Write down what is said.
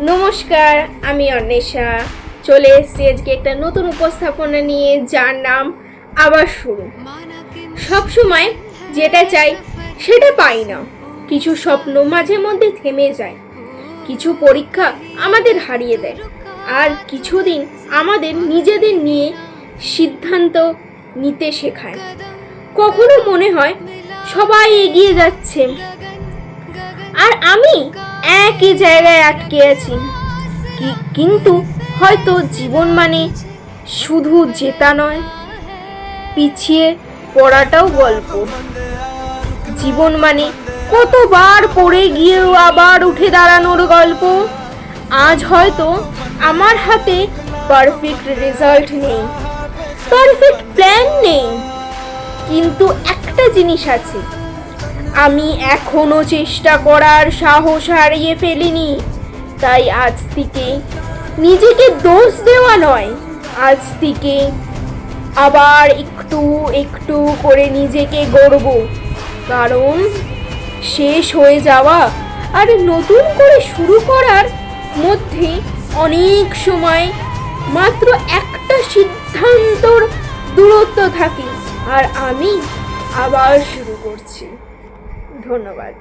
নমস্কার, আমি অন্বেষা। চলে এসেছি আজকে একটা নতুন উপস্থাপনা নিয়ে, যার নাম আবার শুরু। সবসময় যেটা চাই সেটা পাই না। কিছু স্বপ্ন মাঝে মধ্যে থেমে যায়, কিছু পরীক্ষা আমাদের হারিয়ে দেয়, আর কিছুদিন আমাদের নিজেদের নিয়ে সিদ্ধান্ত নিতে শেখায়। কখনো মনে হয় সবাই এগিয়ে যাচ্ছে আর আমি একই জায়গায় আটকে আছি। কিন্তু হয়তো জীবন মানে শুধু জেতা নয়, পিছিয়ে পড়াটাও গল্প। জীবন মানে কতবার পড়ে গিয়েও আবার উঠে দাঁড়ানোর গল্প। আজ হয়তো আমার হাতে পারফেক্ট রেজাল্ট নেই, পারফেক্ট প্ল্যান নেই, কিন্তু একটা জিনিস আছে, আমি এখনো চেষ্টা করার সাহস হারিয়ে ফেলিনি। তাই আজ থেকে নিজেকে দোষ দেওয়া নয়, আজ থেকে আবার একটু একটু করে নিজেকে গড়ব। কারণ শেষ হয়ে যাওয়া আর নতুন করে শুরু করার মধ্যে অনেক সময় মাত্র একটা সিদ্ধান্তর দূরত্ব থাকে। আর আমি আবার শুরু করছি। ধন্যবাদ।